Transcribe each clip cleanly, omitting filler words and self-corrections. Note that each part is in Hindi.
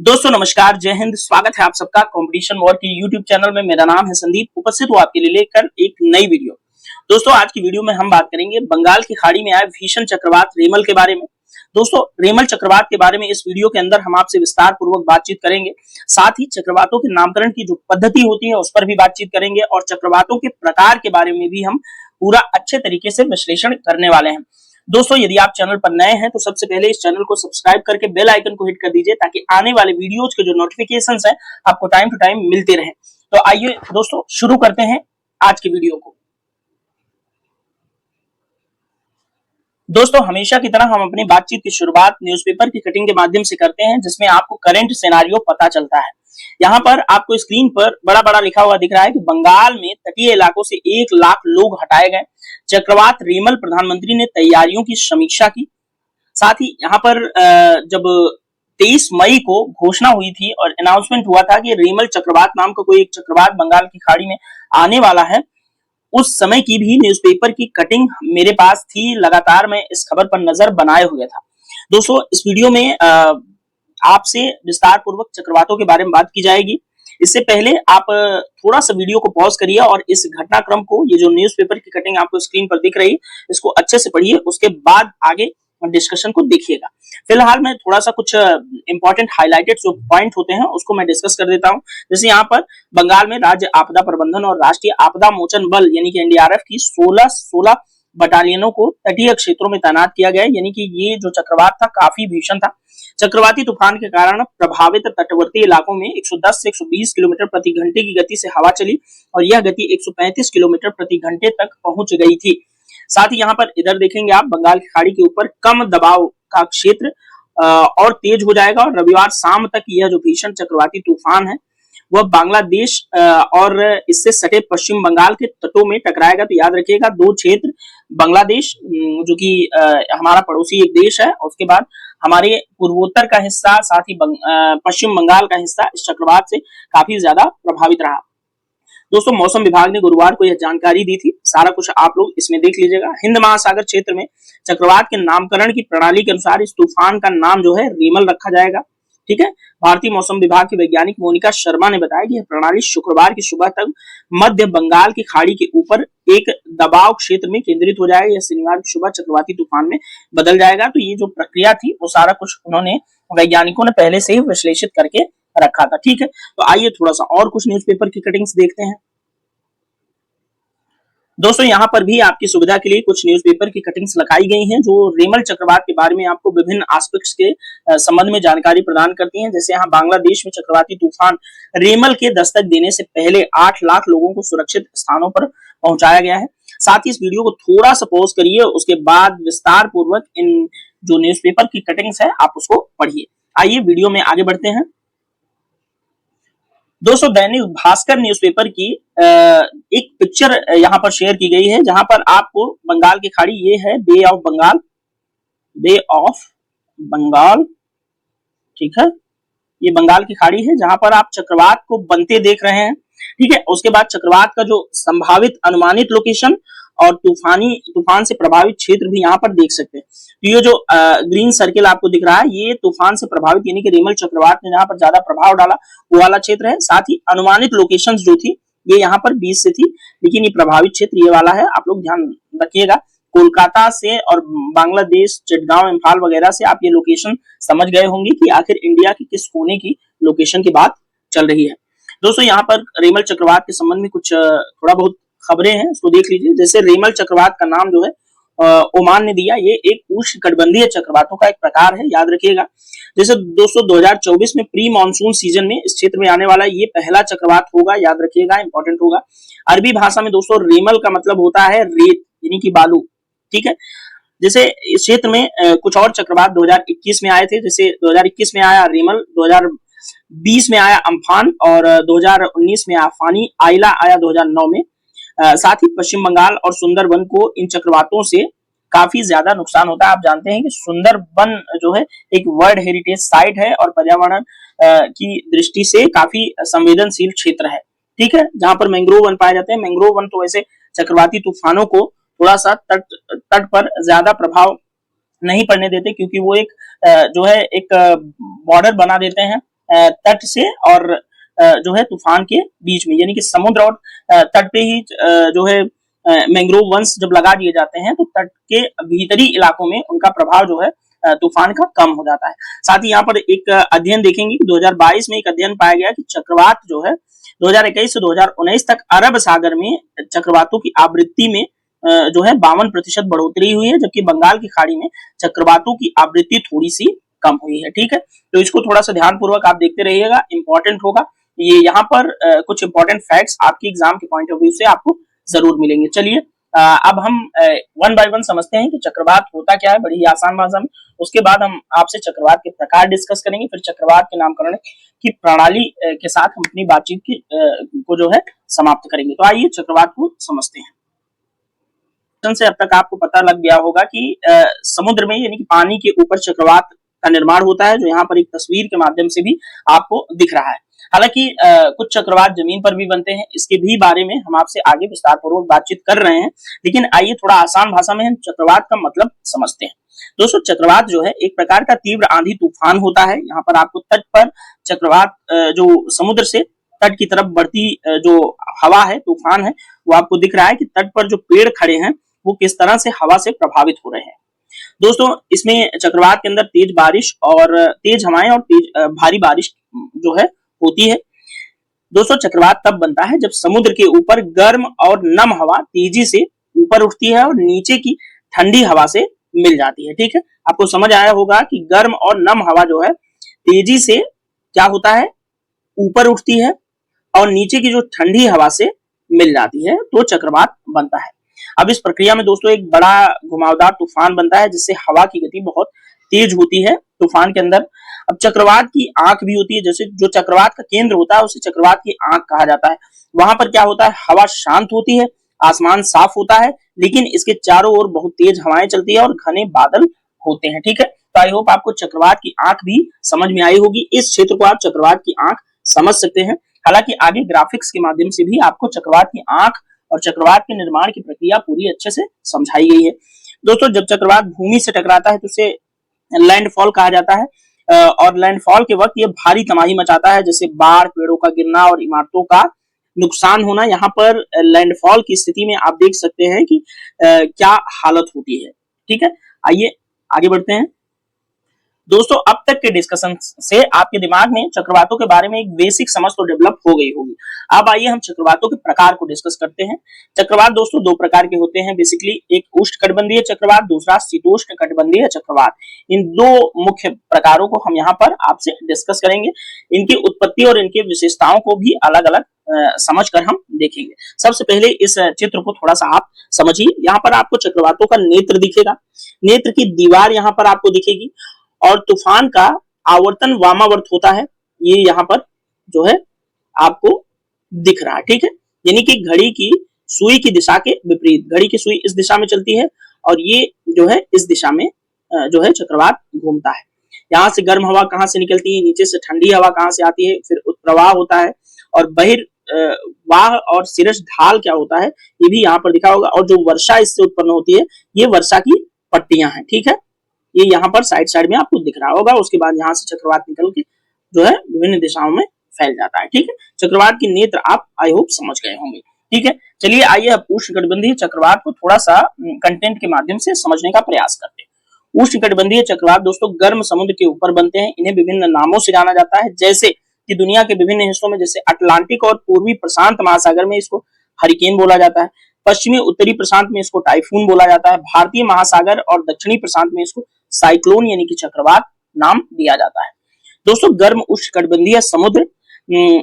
दोस्तों नमस्कार, जय हिंद। स्वागत है आप सबका कंपटीशन वॉर की यूट्यूब चैनल में। मेरा नाम है संदीप, उपस्थित हूँ आपके लिए लेकर एक नई वीडियो। दोस्तों आज की वीडियो में हम बात करेंगे बंगाल की खाड़ी में आए भीषण चक्रवात रेमल के बारे में। दोस्तों रेमल चक्रवात के बारे में इस वीडियो के अंदर हम आपसे विस्तार पूर्वक बातचीत करेंगे। साथ ही चक्रवातों के नामकरण की जो पद्धति होती है उस पर भी बातचीत करेंगे और चक्रवातों के प्रकार के बारे में भी हम पूरा अच्छे तरीके से विश्लेषण करने वाले हैं। दोस्तों यदि आप चैनल पर नए हैं तो सबसे पहले इस चैनल को सब्सक्राइब करके बेल आइकन को हिट कर दीजिए ताकि आने वाले वीडियोज के जो नोटिफिकेशंस हैं आपको टाइम टू टाइम मिलते रहें। तो आइए दोस्तों शुरू करते हैं आज की वीडियो को। दोस्तों हमेशा की तरह हम अपनी बातचीत की शुरुआत न्यूज़पेपर की कटिंग के माध्यम से करते हैं जिसमें आपको करंट सिनेरियो पता चलता है। यहाँ पर आपको स्क्रीन पर बड़ा बड़ा लिखा हुआ दिख रहा है कि बंगाल में तटीय इलाकों से 1 लाख लोग हटाए गए। चक्रवात रेमल, प्रधानमंत्री ने तैयारियों की समीक्षा की। साथ ही यहाँ पर जब 23 मई को घोषणा हुई थी और अनाउंसमेंट हुआ था कि रेमल चक्रवात नाम का कोई एक चक्रवात बंगाल की खाड़ी में आने वाला है, उस समय की भी न्यूज़पेपर की कटिंग मेरे पास थी। लगातार मैं इस खबर पर नजर बनाए हुए था। दोस्तों इस वीडियो में आपसे विस्तार पूर्वक चक्रवातों के बारे में बात की जाएगी। इससे पहले आप थोड़ा सा वीडियो को पॉज करिए और इस घटनाक्रम को, ये जो न्यूज़पेपर की कटिंग आपको स्क्रीन पर दिख रही है, इसको अच्छे से पढ़िए। उसके बाद आगे डिस्कशन को देखिएगा। फिलहाल मैं थोड़ा सा कुछ इंपॉर्टेंट हाइलाइटेड जो पॉइंट होते हैं उसको मैं डिस्कस कर देता हूं। जैसे यहाँ पर बंगाल में राज्य आपदा प्रबंधन और राष्ट्रीय आपदा मोचन बल यानी कि एनडीआरएफ की 16 बटालियनों को तटीय क्षेत्रों में तैनात किया गया है। यानी कि ये जो चक्रवात था काफी भीषण था। चक्रवाती तूफान के कारण प्रभावित तटवर्ती इलाकों में 110 से 120 किलोमीटर प्रति घंटे की गति से हवा चली और यह गति 135 किलोमीटर प्रति घंटे तक पहुंच गई थी। साथ ही यहाँ पर इधर देखेंगे आप, बंगाल की खाड़ी के ऊपर कम दबाव का क्षेत्र और तेज हो जाएगा और रविवार शाम तक यह जो भीषण चक्रवाती तूफान है वह बांग्लादेश और इससे सटे पश्चिम बंगाल के तटों में टकराएगा। तो याद रखिएगा, दो क्षेत्र, बांग्लादेश जो कि हमारा पड़ोसी एक देश है, उसके बाद हमारे पूर्वोत्तर का हिस्सा, साथ ही पश्चिम बंगाल का हिस्सा इस चक्रवात से काफी ज्यादा प्रभावित रहा। दोस्तों मौसम विभाग ने गुरुवार को यह जानकारी दी थी। सारा कुछ आप लोग इसमें देख लीजिएगा। हिंद महासागर क्षेत्र में चक्रवात के नामकरण की प्रणाली के अनुसार इस तूफान का नाम जो है रेमल रखा जाएगा। ठीक है। भारतीय मौसम विभाग की वैज्ञानिक मोनिका शर्मा ने बताया कि यह प्रणाली शुक्रवार की सुबह तक मध्य बंगाल की खाड़ी के ऊपर एक दबाव क्षेत्र में केंद्रित हो जाएगा। यह शनिवार की सुबह चक्रवाती तूफान में बदल जाएगा। तो ये जो प्रक्रिया थी वो सारा कुछ उन्होंने, वैज्ञानिकों ने पहले से ही विश्लेषित करके रखा था। ठीक है। तो आइए थोड़ा सा और कुछ न्यूज़पेपर की कटिंग्स देखते हैं। दोस्तों यहाँ पर भी आपकी सुविधा के लिए कुछ न्यूज़पेपर की कटिंग्स लगाई गई हैं जो रेमल चक्रवात के बारे में आपको विभिन्न एस्पेक्ट्स के संबंध में जानकारी प्रदान करती हैं। जैसे यहाँ बांग्लादेश में चक्रवाती तूफान रेमल के दस्तक देने से पहले 8 लाख लोगों को सुरक्षित स्थानों पर पहुंचाया गया है। साथ ही इस वीडियो को थोड़ा सा पॉज करिए, उसके बाद विस्तार पूर्वक इन जो न्यूज़पेपर की कटिंग्स है आप उसको पढ़िए। आइए वीडियो में आगे बढ़ते हैं। दोस्तों दैनिक भास्कर न्यूज़पेपर की एक पिक्चर यहाँ पर शेयर की गई है जहां पर आपको बंगाल की खाड़ी, ये है बे ऑफ बंगाल। ठीक है, ये बंगाल की खाड़ी है जहां पर आप चक्रवात को बनते देख रहे हैं। ठीक है। उसके बाद चक्रवात का जो संभावित अनुमानित लोकेशन और तूफान से प्रभावित क्षेत्र भी यहाँ पर देख सकते हैं। तो ये जो ग्रीन सर्किल आपको दिख रहा है ये तूफान से प्रभावित यानी कि रेमल चक्रवात ने जहां पर ज्यादा प्रभाव डाला वो वाला क्षेत्र है। साथ ही अनुमानित लोकेशंस जो थी ये यहाँ पर 20 से थी, लेकिन ये प्रभावित क्षेत्र ये वाला है। आप लोग ध्यान रखिएगा। कोलकाता से और बांग्लादेश, चिटगांव, इम्फाल वगैरह से आप ये लोकेशन समझ गए होंगे कि आखिर इंडिया के किस कोने की लोकेशन की बात चल रही है। दोस्तों यहाँ पर रेमल चक्रवात के संबंध में कुछ थोड़ा बहुत खबरें हैं, उसको देख लीजिए। जैसे रेमल चक्रवात का नाम जो है ओमान ने दिया। ये एक उष्णकटिबंधीय चक्रवातों का एक प्रकार है, याद रखिएगा। जैसे दोस्तों 2024 में प्री मानसून सीजन में इस क्षेत्र में आने वाला ये पहला चक्रवात होगा, याद रखिएगा, इंपॉर्टेंट होगा। अरबी भाषा में दोस्तों रेमल का मतलब होता है रेत यानी कि बालू। ठीक है। जैसे इस क्षेत्र में कुछ और चक्रवात 2021 में आए थे। जैसे 2021 में आया रेमल, 2020 में आया अम्फान और 2019 में आया फानी, आइला आया 2009 में। साथ ही पश्चिम बंगाल और सुंदरबन को इन चक्रवातों से काफी ज्यादा नुकसान होता है। आप जानते हैं कि सुंदरबन जो है एक वर्ल्ड हेरिटेज साइट है और पर्यावरण की दृष्टि से काफी संवेदनशील क्षेत्र है। ठीक है। जहां पर मैंग्रोव वन पाए जाते हैं। मैंग्रोव वन तो वैसे चक्रवाती तूफानों को थोड़ा सा तट पर ज्यादा प्रभाव नहीं पड़ने देते क्योंकि वो एक जो है एक बॉर्डर बना देते हैं तट से और जो है तूफान के बीच में, यानी कि समुद्र और तट पे ही जो है मैंग्रोव वंश जब लगा दिए जाते हैं तो तट के भीतरी इलाकों में उनका प्रभाव जो है तूफान का कम हो जाता है। साथ ही यहाँ पर एक अध्ययन देखेंगे कि 2022 में एक अध्ययन पाया गया कि चक्रवात जो है 2021 से 2019 तक अरब सागर में चक्रवातों की आवृत्ति में जो है 52% बढ़ोतरी हुई है, जबकि बंगाल की खाड़ी में चक्रवातों की आवृत्ति थोड़ी सी कम हुई है। ठीक है, तो इसको थोड़ा सा ध्यान पूर्वक आप देखते रहिएगा, इंपॉर्टेंट होगा ये। यहाँ पर कुछ इंपॉर्टेंट फैक्ट्स आपकी एग्जाम के पॉइंट ऑफ व्यू से आपको जरूर मिलेंगे। चलिए अब हम वन बाय वन समझते हैं कि चक्रवात होता क्या है बड़ी ही आसान भाषा में। उसके बाद हम आपसे चक्रवात के प्रकार डिस्कस करेंगे, फिर चक्रवात के नामकरण की प्रणाली के साथ हम अपनी बातचीत की को जो है समाप्त करेंगे। तो आइए चक्रवात को समझते हैं। से अब तक आपको पता लग गया होगा कि समुद्र में यानी कि पानी के ऊपर चक्रवात का निर्माण होता है, जो यहाँ पर एक तस्वीर के माध्यम से भी आपको दिख रहा है। हालांकि कुछ चक्रवात जमीन पर भी बनते हैं, इसके भी बारे में हम आपसे आगे विस्तार पूर्वक बातचीत कर रहे हैं, लेकिन आइए थोड़ा आसान भाषा में हम चक्रवात का मतलब समझते हैं। दोस्तों चक्रवात जो है एक प्रकार का तीव्र आंधी तूफान होता है। यहाँ पर आपको तट पर चक्रवात जो समुद्र से तट की तरफ बढ़ती जो हवा है, तूफान है, वो आपको दिख रहा है कि तट पर जो पेड़ खड़े हैं वो किस तरह से हवा से प्रभावित हो रहे हैं। दोस्तों इसमें चक्रवात के अंदर तेज बारिश और तेज हवाएं और तेज भारी बारिश जो है होती है। दोस्तों चक्रवात तब बनता है जब समुद्र के ऊपर गर्म और नम हवा तेजी से ऊपर उठती है और नीचे की ठंडी हवा से मिल जाती है। ठीक है, आपको समझ आया होगा कि गर्म और नम हवा जो है तेजी से क्या होता है, ऊपर उठती है और नीचे की जो ठंडी हवा से मिल जाती है, तो चक्रवात बनता है। अब इस प्रक्रिया में दोस्तों एक बड़ा घुमावदार तूफान बनता है, जिससे हवा की गति बहुत तेज होती है तूफान के अंदर। अब चक्रवात की आंख भी होती है, जैसे जो चक्रवात का केंद्र होता है उसे चक्रवात की आंख कहा जाता है। वहां पर क्या होता है, हवा शांत होती है, आसमान साफ होता है, लेकिन इसके चारों ओर बहुत तेज हवाएं चलती है और घने बादल होते हैं। ठीक है, तो आई होप आपको चक्रवात की आंख भी समझ में आई होगी। इस क्षेत्र को आप चक्रवात की आंख समझ सकते हैं। हालांकि आगे ग्राफिक्स के माध्यम से भी आपको चक्रवात की आंख और चक्रवात के निर्माण की प्रक्रिया पूरी अच्छे से समझाई गई है। दोस्तों जब चक्रवात भूमि से टकराता है तो उसे लैंडफॉल कहा जाता है और लैंडफॉल के वक्त ये भारी तबाही मचाता है, जैसे बाढ़, पेड़ों का गिरना और इमारतों का नुकसान होना। यहाँ पर लैंडफॉल की स्थिति में आप देख सकते हैं कि क्या हालत होती है। ठीक है, आइए आगे बढ़ते हैं। दोस्तों अब तक के डिस्कशन से आपके दिमाग में चक्रवातों के बारे में एक बेसिक समझ तो डेवलप हो गई होगी। अब आइए हम चक्रवातों के प्रकार को डिस्कस करते हैं। चक्रवात दोस्तों दो प्रकार के होते हैं बेसिकली, एक उष्णकटिबंधीय चक्रवात, दूसरा शीतोष्ण कटिबंधीय चक्रवात। इन दो मुख्य प्रकारों को हम यहाँ पर आपसे डिस्कस करेंगे। इनकी उत्पत्ति और इनकी विशेषताओं को भी अलग अलग समझकर हम देखेंगे। सबसे पहले इस चित्र को थोड़ा सा आप समझिए। यहाँ पर आपको चक्रवातों का नेत्र दिखेगा, नेत्र की दीवार यहाँ पर आपको दिखेगी और तूफान का आवर्तन वामावर्त होता है, ये यहाँ पर जो है आपको दिख रहा है। ठीक है, यानी कि घड़ी की सुई की दिशा के विपरीत, घड़ी की सुई इस दिशा में चलती है और ये जो है इस दिशा में जो है चक्रवात घूमता है। यहाँ से गर्म हवा कहाँ से निकलती है, नीचे से ठंडी हवा कहाँ से आती है, फिर उत्प्रवाह होता है और बहिर्वाह और शीर्ष ढाल क्या होता है ये भी यहाँ पर दिखा होगा। और जो वर्षा इससे उत्पन्न होती है ये वर्षा की पट्टियां हैं। ठीक है, ये यहाँ पर साइड में आपको दिख रहा होगा। उसके बाद यहाँ से चक्रवात निकल के जो है विभिन्न दिशाओं में फैल जाता है। ठीक है, चक्रवात की नेत्र आप आई होप समझ गए होंगे। ठीक है, चलिए आइए अब उष्णकटिबंधीय चक्रवात को थोड़ा सा कंटेंट के माध्यम से समझने का प्रयास करते हैं। उष्णकटिबंधीय चक्रवात दोस्तों गर्म समुद्र के ऊपर बनते हैं। इन्हें विभिन्न नामों से जाना जाता है, जैसे कि दुनिया के विभिन्न हिस्सों में, जैसे अटलांटिक और पूर्वी प्रशांत महासागर में इसको हरिकेन बोला जाता है, पश्चिमी उत्तरी प्रशांत में इसको टाइफून बोला जाता है, भारतीय महासागर और दक्षिणी प्रशांत में इसको साइक्लोन यानी कि चक्रवात नाम दिया जाता है। दोस्तों गर्म उष्णकटिबंधीय समुद्र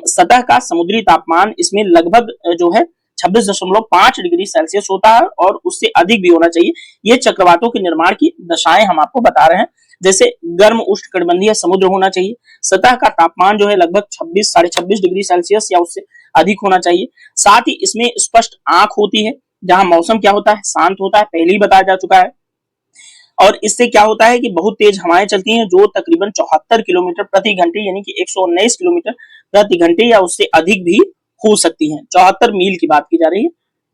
सतह का समुद्री तापमान इसमें लगभग जो है 26.5 डिग्री सेल्सियस होता है और उससे अधिक भी होना चाहिए। ये चक्रवातों के निर्माण की दशाएं हम आपको बता रहे हैं। जैसे गर्म उष्णकटिबंधीय समुद्र होना चाहिए, सतह का तापमान जो है लगभग 26-26.5 डिग्री सेल्सियस या उससे अधिक होना चाहिए। साथ ही इसमें स्पष्ट आंख होती है, जहां मौसम क्या होता है, शांत होता है, पहले ही बताया जा चुका है। और इससे क्या होता है कि बहुत तेज हवाएं चलती हैं जो तकरीबन 74 किलोमीटर प्रति घंटे यानी कि 119 किलोमीटर प्रति घंटे या उससे अधिक भी हो सकती हैं। 74 मील की बात की जा रही है,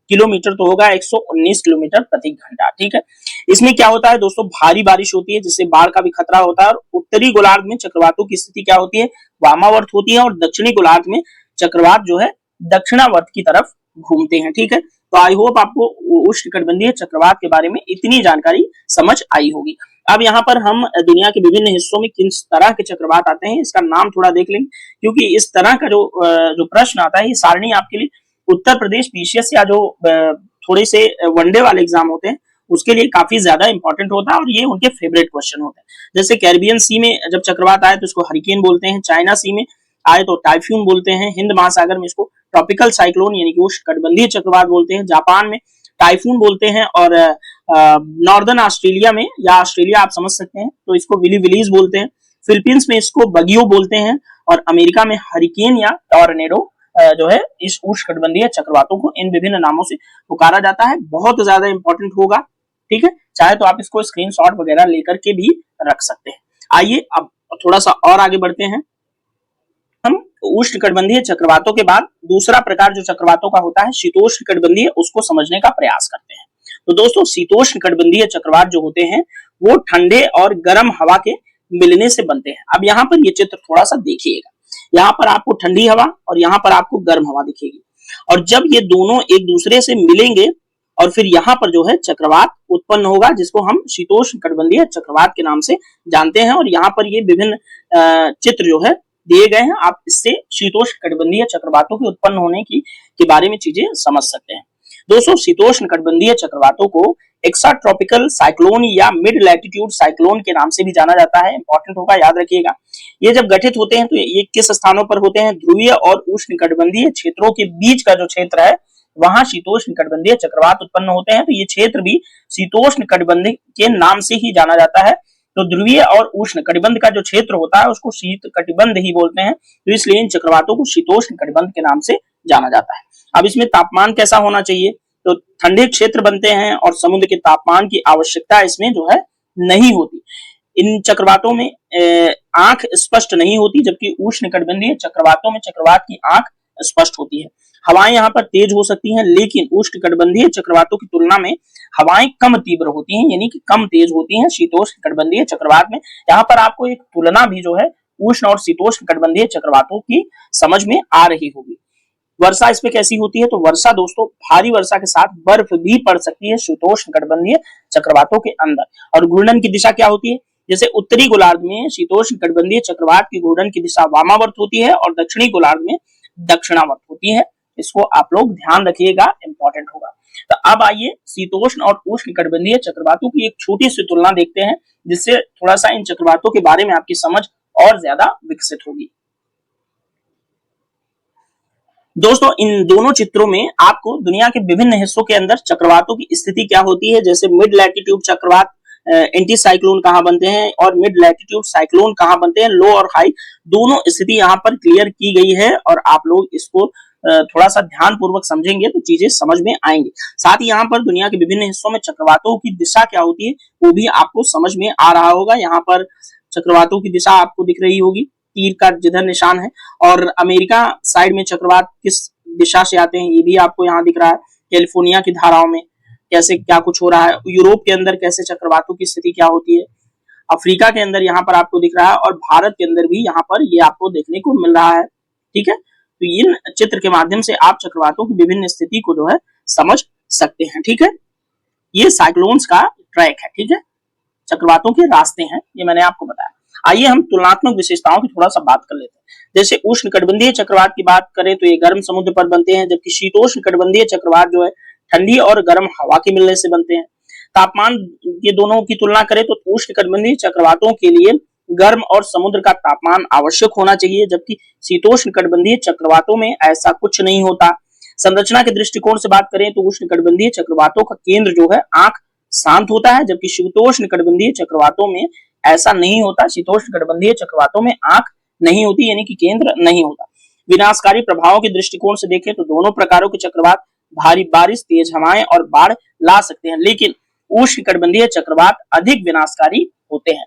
किलोमीटर तो होगा 119 किलोमीटर प्रति घंटा। ठीक है, इसमें क्या होता है दोस्तों, भारी बारिश होती है जिससे बाढ़ का भी खतरा होता है। और उत्तरी गोलार्ध में चक्रवातों की स्थिति क्या होती है, वामावर्त होती है, और दक्षिणी गोलार्ध में चक्रवात जो है दक्षिणावर्त की तरफ घूमते हैं। ठीक है, तो आई होप आपको उष्णकटिबंधीय चक्रवात के बारे में इतनी जानकारी समझ आई होगी। अब यहाँ पर हम दुनिया के विभिन्न हिस्सों में किस तरह के चक्रवात आते हैं इसका नाम थोड़ा देख लेंगे, क्योंकि इस तरह का जो प्रश्न आता है, ये सारणी आपके लिए उत्तर प्रदेश पीसीएस या जो थोड़े से वनडे वाले एग्जाम होते हैं उसके लिए काफी ज्यादा इंपॉर्टेंट होता है, और ये उनके फेवरेट क्वेश्चन होते हैं। जैसे कैरिबियन सी में जब चक्रवात आए तो इसको हरिकेन बोलते हैं, चाइना सी में आए तो टाइफून बोलते हैं, हिंद महासागर में इसको ट्रॉपिकल साइक्लोन यानी कि उष्णकटिबंधीय चक्रवात बोलते हैं, जापान में टाइफून बोलते हैं, और नॉर्दर्न ऑस्ट्रेलिया में या ऑस्ट्रेलिया आप समझ सकते हैं तो इसको विली विलीज बोलते हैं, फिलीपींस में इसको बगियो बोलते हैं, और अमेरिका में हरिकेन या टॉर्नेडो जो है इस उष्णकटिबंधीय चक्रवातों को इन विभिन्न नामों से पुकारा जाता है। बहुत ज्यादा इंपॉर्टेंट होगा। ठीक है, चाहे तो आप इसको स्क्रीनशॉट वगैरह लेकर के भी रख सकते हैं। आइए अब थोड़ा सा और आगे बढ़ते हैं। हम उष्णकटिबंधीय चक्रवातों के बाद दूसरा प्रकार जो चक्रवातों का होता है शीतोष्णकटिबंधीय, उसको समझने का प्रयास करते हैं। तो दोस्तों शीतोष्णकटिबंधीय चक्रवात जो होते हैं वो ठंडे और गर्म हवा के मिलने से बनते हैं। अब यहाँ पर ये चित्र थोड़ा सा देखिएगा, यहाँ पर आपको ठंडी हवा और यहाँ पर आपको गर्म हवा दिखेगी, और जब ये दोनों एक दूसरे से मिलेंगे और फिर यहाँ पर जो है चक्रवात उत्पन्न होगा, जिसको हम शीतोष्णकटिबंधीय चक्रवात के नाम से जानते हैं। और यहाँ पर ये विभिन्न चित्र जो है दिए गए हैं, आप इससे शीतोष्णकटिबंधीय चक्रवातों के उत्पन्न होने के बारे में चीजें समझ सकते हैं। दोस्तों शीतोष्णकटिबंधीय चक्रवातों को एक्स्ट्रा ट्रॉपिकल साइक्लोन या मिड लैटिट्यूड साइक्लोन के नाम से भी जाना जाता है। इंपॉर्टेंट होगा, याद रखिएगा। ये जब गठित होते हैं तो ये किस स्थानों पर होते हैं, ध्रुवीय और उष्णकटिबंधीय क्षेत्रों के बीच का जो क्षेत्र है वहां शीतोष्णकटिबंधीय चक्रवात उत्पन्न होते हैं। तो ये क्षेत्र भी शीतोष्णकटिबंध के नाम से ही जाना जाता है। तो ध्रुवीय और उष्णकटिबंध का जो क्षेत्र होता है उसको शीतकटिबंध ही बोलते हैं, तो इसलिए इन चक्रवातों को शीतोष्णकटिबंध के नाम से जाना जाता है। अब इसमें तापमान कैसा होना चाहिए, तो ठंडे क्षेत्र बनते हैं और समुद्र के तापमान की आवश्यकता इसमें जो है नहीं होती। इन चक्रवातों में आंख स्पष्ट नहीं होती, जबकि उष्णकटिबंधीय चक्रवातों में चक्रवात की आंख स्पष्ट होती है। हवाएं यहाँ पर तेज हो सकती हैं, लेकिन उष्णकटिबंधीय चक्रवातों की तुलना में हवाएं कम तीव्र होती हैं, यानी कि कम तेज होती हैं शीतोष्णकटिबंधीय चक्रवात में। यहाँ पर आपको एक तुलना भी जो है उष्ण और शीतोष्णकटिबंधीय चक्रवातों की समझ में आ रही होगी। वर्षा इसमें कैसी होती है, तो वर्षा दोस्तों भारी वर्षा के साथ बर्फ भी पड़ सकती है शीतोष्णकटिबंधीय चक्रवातों के अंदर। और घूर्णन की दिशा क्या होती है, जैसे उत्तरी गोलार्ध में शीतोष्णकटिबंधीय चक्रवात की घूर्णन की दिशा वामावर्त होती है और दक्षिणी गोलार्ध में दक्षिणावर्त होती है। इसको आप लोग ध्यान रखिएगा, इंपॉर्टेंट होगा। तो अब आइए शीतोष्ण और उष्णकटिबंधीय चक्रवातों की एक छोटी सी तुलना देखते हैं, जिससे थोड़ा सा इन चक्रवातों के बारे में आपकी समझ और ज्यादा विकसित होगी। दोस्तों इन दोनों चित्रों में आपको दुनिया के विभिन्न हिस्सों के अंदर चक्रवातों की स्थिति क्या होती है, जैसे मिड लैटिट्यूड चक्रवात एंटी साइक्लोन कहाँ बनते हैं और मिड लैटिट्यूड साइक्लोन कहाँ बनते हैं, लो और हाई दोनों स्थिति यहाँ पर क्लियर की गई है। और आप लोग इसको थोड़ा सा ध्यान पूर्वक समझेंगे तो चीजें समझ में आएंगी। साथ ही यहाँ पर दुनिया के विभिन्न हिस्सों में चक्रवातों की दिशा क्या होती है वो भी आपको समझ में आ रहा होगा। यहाँ पर चक्रवातों की दिशा आपको दिख रही होगी, तीर का जिधर निशान है, और अमेरिका साइड में चक्रवात किस दिशा से आते हैं ये भी आपको यहाँ दिख रहा है। कैलिफोर्निया की धाराओं में कैसे क्या कुछ हो रहा है, यूरोप के अंदर कैसे चक्रवातों की स्थिति क्या होती है, अफ्रीका के अंदर यहाँ पर आपको दिख रहा है, और भारत के अंदर भी यहाँ पर ये आपको देखने को मिल रहा है। ठीक है, तो इन चित्र के माध्यम से आप चक्रवातों की विभिन्न स्थिति को जो है समझ सकते हैं। ठीक है, ये साइक्लोन्स का ट्रैक है। ठीक है, चक्रवातों के रास्ते हैं, ये मैंने आपको बताया। आइए हम तुलनात्मक विशेषताओं की थोड़ा सा बात कर लेते हैं। जैसे उष्णकटिबंधीय चक्रवात की बात करें तो ये गर्म समुद्र पर बनते हैं, जबकि शीतोष्णकटिबंधीय चक्रवात जो है ठंडी और गर्म हवा के मिलने से बनते हैं। तापमान ये दोनों की तुलना करें तो उष्णकटिबंधीय चक्रवातों के लिए गर्म और समुद्र का तापमान आवश्यक होना चाहिए, जबकि शीतोष्णकटिबंधीय चक्रवातों में ऐसा कुछ नहीं होता। संरचना के दृष्टिकोण से बात करें तो उष्णकटिबंधीय चक्रवातों का केंद्र जो है आंख शांत होता है, जबकि शीतोष्णकटिबंधीय चक्रवातों में ऐसा नहीं होता। शीतोष्णकटिबंधीय चक्रवातों में आंख नहीं होती, यानी कि केंद्र नहीं होता। विनाशकारी प्रभावों के दृष्टिकोण से देखें तो दोनों प्रकारों के चक्रवात भारी बारिश, तेज हवाएं और बाढ़ ला सकते हैं, लेकिन उष्णकटिबंधीय चक्रवात अधिक विनाशकारी होते हैं।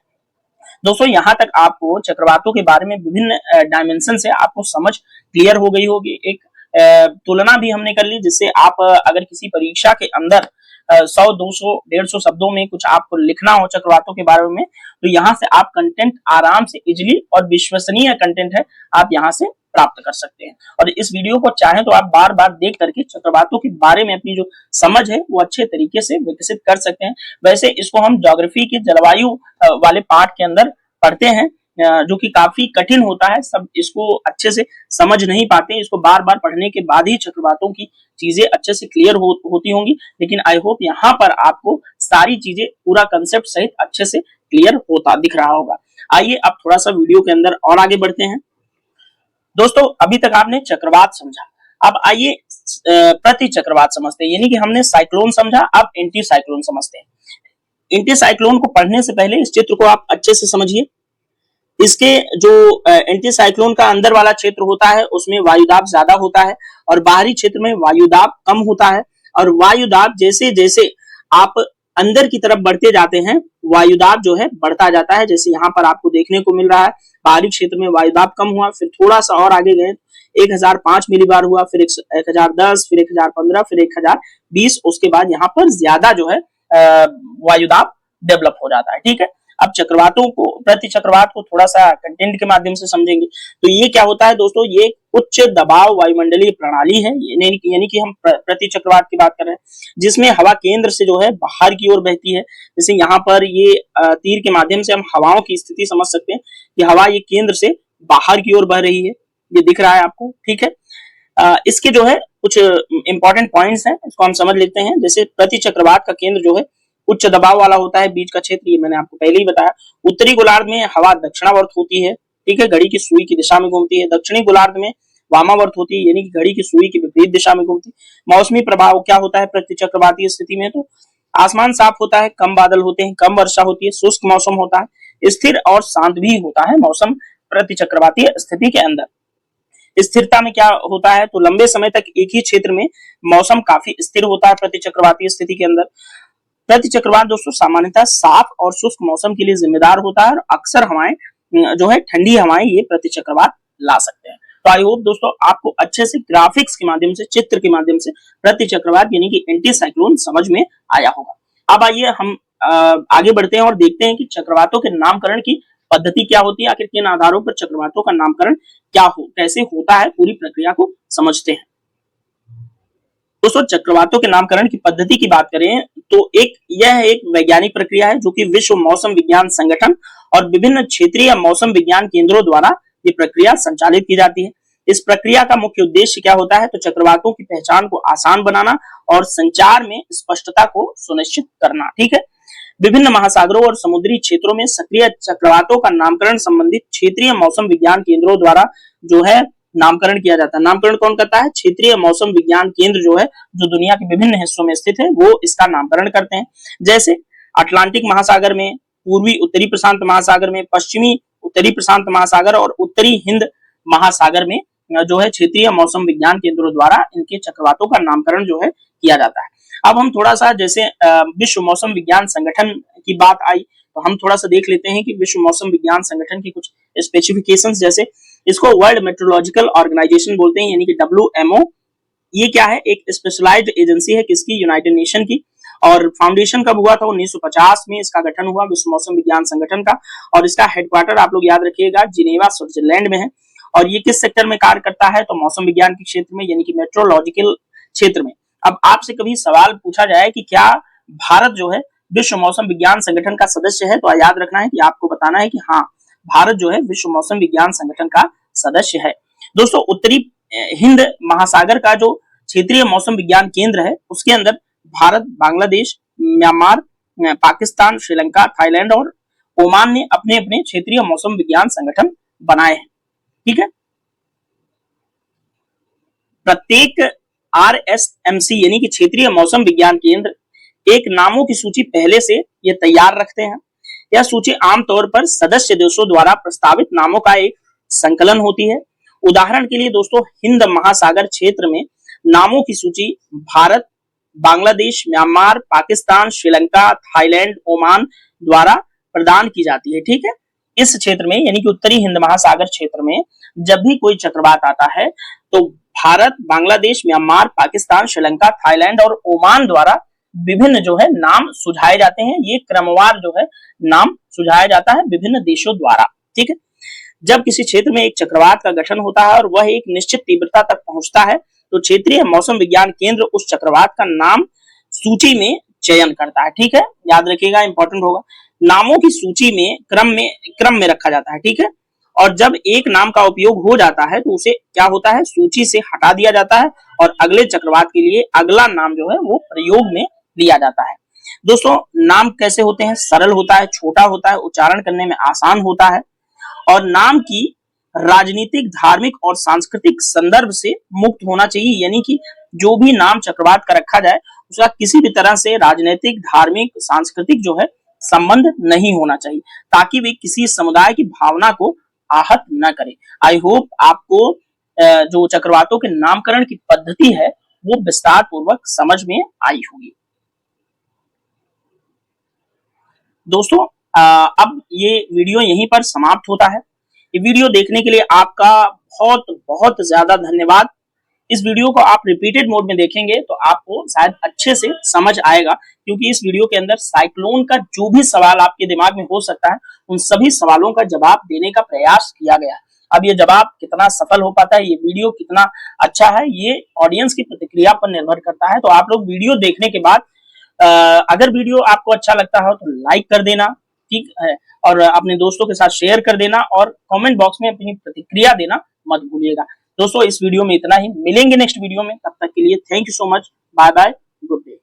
दोस्तों यहाँ तक आपको चक्रवातों के बारे में विभिन्न डायमेंशन से आपको समझ क्लियर हो गई होगी। एक तुलना भी हमने कर ली, जिससे आप अगर किसी परीक्षा के अंदर 100, 200, 150 शब्दों में कुछ आपको लिखना हो चक्रवातों के बारे में, तो यहाँ से आप कंटेंट आराम से इजिली, और विश्वसनीय कंटेंट है, आप यहाँ से प्राप्त कर सकते हैं। और इस वीडियो को चाहें तो आप बार बार देख करके चक्रवातों के बारे में अपनी जो समझ है वो अच्छे तरीके से विकसित कर सकते हैं। वैसे इसको हम ज्योग्राफी के जलवायु वाले पार्ट के अंदर पढ़ते हैं, जो कि काफी कठिन होता है, सब इसको अच्छे से समझ नहीं पाते। इसको बार बार पढ़ने के बाद ही चक्रवातों की चीजें अच्छे से क्लियर होती होंगी, लेकिन आई होप यहाँ पर आपको सारी चीजें पूरा कंसेप्ट सहित अच्छे से क्लियर होता दिख रहा होगा। आइए अब थोड़ा सा वीडियो के अंदर और आगे बढ़ते हैं। दोस्तों अभी तक आपने चक्रवात समझा, अब आइए प्रति चक्रवात समझते हैं, यानी कि हमने साइक्लोन समझा, अब एंटी साइक्लोन समझते हैं। एंटी साइक्लोन को पढ़ने से पहले इस चित्र को आप अच्छे से समझिए। इसके जो एंटी साइक्लोन का अंदर वाला क्षेत्र होता है उसमें वायुदाब ज्यादा होता है, और बाहरी क्षेत्र में वायुदाब कम होता है। और वायुदाब जैसे जैसे आप अंदर की तरफ बढ़ते जाते हैं, वायुदाब जो है बढ़ता जाता है, जैसे यहाँ पर आपको देखने को मिल रहा है। बाहरी क्षेत्र में वायुदाब कम हुआ, फिर थोड़ा सा और आगे गए 1005 मिलीबार हुआ, फिर 1010, फिर 1015, फिर 1020, उसके बाद यहाँ पर ज्यादा जो है वायुदाब डेवलप हो जाता है। ठीक है, अब चक्रवातों को, प्रति चक्रवात को थोड़ा सा कंटेंट के माध्यम से समझेंगे। तो ये क्या होता है दोस्तों, ये उच्च दबाव वायुमंडलीय प्रणाली है, यानी कि हम प्रति चक्रवात की बात कर रहे हैं, जिसमें हवा केंद्र से जो है बाहर की ओर बहती है। जैसे यहाँ पर ये तीर के माध्यम से हम हवाओं की स्थिति समझ सकते हैं कि हवा ये केंद्र से बाहर की ओर बह रही है, ये दिख रहा है आपको। ठीक है, इसके जो है कुछ इंपॉर्टेंट पॉइंट्स हैं, इसको हम समझ लेते हैं। जैसे प्रति चक्रवात का केंद्र जो है उच्च दबाव वाला होता है, बीच का क्षेत्र, ये मैंने आपको पहले ही बताया। उत्तरी गोलार्ध में हवा दक्षिणावर्त होती है, ठीक है, घड़ी की सुई की दिशा में घूमती है। दक्षिणी गोलार्ध में वामावर्त होती है, यानी कि घड़ी की सुई की विपरीत दिशा में घूमती है। मौसमी प्रभाव क्या होता है प्रति चक्रवातीय स्थिति में, तो आसमान साफ होता है, कम बादल होते हैं, कम वर्षा होती है, शुष्क मौसम होता है, स्थिर और शांत भी होता है मौसम प्रति चक्रवातीय स्थिति के अंदर। स्थिरता में क्या होता है, तो लंबे समय तक एक ही क्षेत्र में मौसम काफी स्थिर होता है प्रति चक्रवातीय स्थिति के अंदर। प्रति चक्रवात दोस्तों सामान्यतः साफ और शुष्क मौसम के लिए जिम्मेदार होता है, और अक्सर हवाएं जो है ठंडी हवाएं ये प्रति चक्रवात ला सकते हैं। तो आई होप दोस्तों आपको अच्छे से ग्राफिक्स के माध्यम से, चित्र के माध्यम से प्रति चक्रवात यानी कि एंटी साइक्लोन समझ में आया होगा। अब आइए हम आगे बढ़ते हैं और देखते हैं कि चक्रवातों के नामकरण की पद्धति क्या होती है, आखिर किन आधारों पर चक्रवातों का नामकरण कैसे होता है, पूरी प्रक्रिया को समझते हैं। दोस्तों चक्रवातों के नामकरण की पद्धति की बात करें तो यह एक वैज्ञानिक प्रक्रिया है, जो कि विश्व मौसम विज्ञान संगठन और विभिन्न क्षेत्रीय मौसम विज्ञान केंद्रों द्वारा ये प्रक्रिया संचालित की जाती है। इस प्रक्रिया का मुख्य उद्देश्य क्या होता है, तो चक्रवातों की पहचान को आसान बनाना और संचार में स्पष्टता को सुनिश्चित करना। ठीक है, विभिन्न महासागरों और समुद्री क्षेत्रों में सक्रिय चक्रवातों का नामकरण संबंधित क्षेत्रीय मौसम विज्ञान केंद्रों द्वारा जो है नामकरण किया जाता है। नामकरण कौन करता है, क्षेत्रीय मौसम विज्ञान केंद्र जो है, जो दुनिया के विभिन्न हिस्सों में स्थित है, वो इसका नामकरण करते हैं। जैसे अटलांटिक महासागर में, पूर्वी उत्तरी प्रशांत महासागर में, पश्चिमी उत्तरी प्रशांत महासागर और उत्तरी हिंद महासागर में जो है क्षेत्रीय मौसम विज्ञान केंद्रों द्वारा इनके चक्रवातों का नामकरण जो है किया जाता है। अब हम थोड़ा सा, जैसे विश्व मौसम विज्ञान संगठन की बात आई, तो हम थोड़ा सा देख लेते हैं कि विश्व मौसम विज्ञान संगठन की कुछ स्पेसिफिकेशंस। जैसे इसको वर्ल्ड मेट्रोलॉजिकल ऑर्गेनाइजेशन बोलते हैं, यानी कि WMO। ये क्या है, एक स्पेशलाइज्ड एजेंसी है, किसकी, यूनाइटेड नेशन की। और फाउंडेशन कब हुआ था, 1950 में इसका गठन हुआ विश्व मौसम विज्ञान संगठन का। और इसका हेडक्वार्टर आप लोग याद रखिएगा जिनेवा स्विट्जरलैंड में है। और ये किस सेक्टर में कार्य करता है, तो मौसम विज्ञान के क्षेत्र में, यानी कि मेट्रोलॉजिकल क्षेत्र में। अब आपसे कभी सवाल पूछा जाए कि क्या भारत जो है विश्व मौसम विज्ञान संगठन का सदस्य है, तो याद रखना है कि आपको बताना है कि हाँ, भारत जो है विश्व मौसम विज्ञान संगठन का सदस्य है। दोस्तों उत्तरी हिंद महासागर का जो क्षेत्रीय मौसम विज्ञान केंद्र है, उसके अंदर भारत, बांग्लादेश, म्यांमार, पाकिस्तान, श्रीलंका, थाईलैंड और ओमान ने अपने अपने क्षेत्रीय मौसम विज्ञान संगठन बनाए हैं। ठीक है, प्रत्येक RSMC यानी कि क्षेत्रीय मौसम विज्ञान केंद्र एक नामों की सूची पहले से ये तैयार रखते हैं। यह सूची आमतौर पर सदस्य देशों द्वारा प्रस्तावित नामों का एक संकलन होती है। उदाहरण के लिए दोस्तों हिंद महासागर क्षेत्र में नामों की सूची Bharat, Bangladesh, Myanmar, Pakistan, Sri Lanka, Thailand, Oman द्वारा प्रदान की जाती है। ठीक है, इस क्षेत्र में यानी कि उत्तरी हिंद महासागर क्षेत्र में जब भी कोई चक्रवात आता है तो भारत, बांग्लादेश, म्यांमार, पाकिस्तान, श्रीलंका, थाईलैंड और ओमान द्वारा विभिन्न जो है नाम सुझाए जाते हैं। ये क्रमवार जो है नाम सुझाया जाता है विभिन्न देशों द्वारा। ठीक है, जब किसी क्षेत्र में एक चक्रवात का गठन होता है और वह एक निश्चित तीव्रता तक पहुंचता है तो क्षेत्रीय मौसम विज्ञान केंद्र उस चक्रवात का नाम सूची में चयन करता है। ठीक है, याद रखिएगा, इंपॉर्टेंट होगा। नामों की सूची में क्रम में रखा जाता है। ठीक है, और जब एक नाम का उपयोग हो जाता है तो उसे क्या होता है, सूची से हटा दिया जाता है और अगले चक्रवात के लिए अगला नाम जो है वो प्रयोग में लिया जाता है। दोस्तों, नाम कैसे होते हैं? सरल होता है, छोटा होता है, उच्चारण करने में आसान होता है और नाम की राजनीतिक, धार्मिक और सांस्कृतिक संदर्भ से मुक्त होना चाहिए। यानी कि जो भी नाम चक्रवात का रखा जाए उसका किसी भी तरह से राजनीतिक, धार्मिक, सांस्कृतिक जो है संबंध नहीं होना चाहिए, ताकि वे किसी समुदाय की भावना को आहत न करे। आई होप आपको जो चक्रवातों के नामकरण की पद्धति है वो विस्तार पूर्वक समझ में आई होगी। दोस्तों, अब ये वीडियो यहीं पर समाप्त होता है। ये वीडियो देखने के लिए आपका बहुत बहुत ज्यादा धन्यवाद। इस वीडियो को आप रिपीटेड मोड में देखेंगे तो आपको शायद अच्छे से समझ आएगा, क्योंकि इस वीडियो के अंदर साइक्लोन का जो भी सवाल आपके दिमाग में हो सकता है उन सभी सवालों का जवाब देने का प्रयास किया गया है। अब ये जवाब कितना सफल हो पाता है, ये वीडियो कितना अच्छा है, ये ऑडियंस की प्रतिक्रिया पर निर्भर करता है। तो आप लोग वीडियो देखने के बाद अगर वीडियो आपको अच्छा लगता हो तो लाइक कर देना, ठीक है, और अपने दोस्तों के साथ शेयर कर देना और कमेंट बॉक्स में अपनी प्रतिक्रिया देना मत भूलिएगा। दोस्तों, इस वीडियो में इतना ही, मिलेंगे नेक्स्ट वीडियो में, तब तक के लिए thank you so much, bye bye, good day.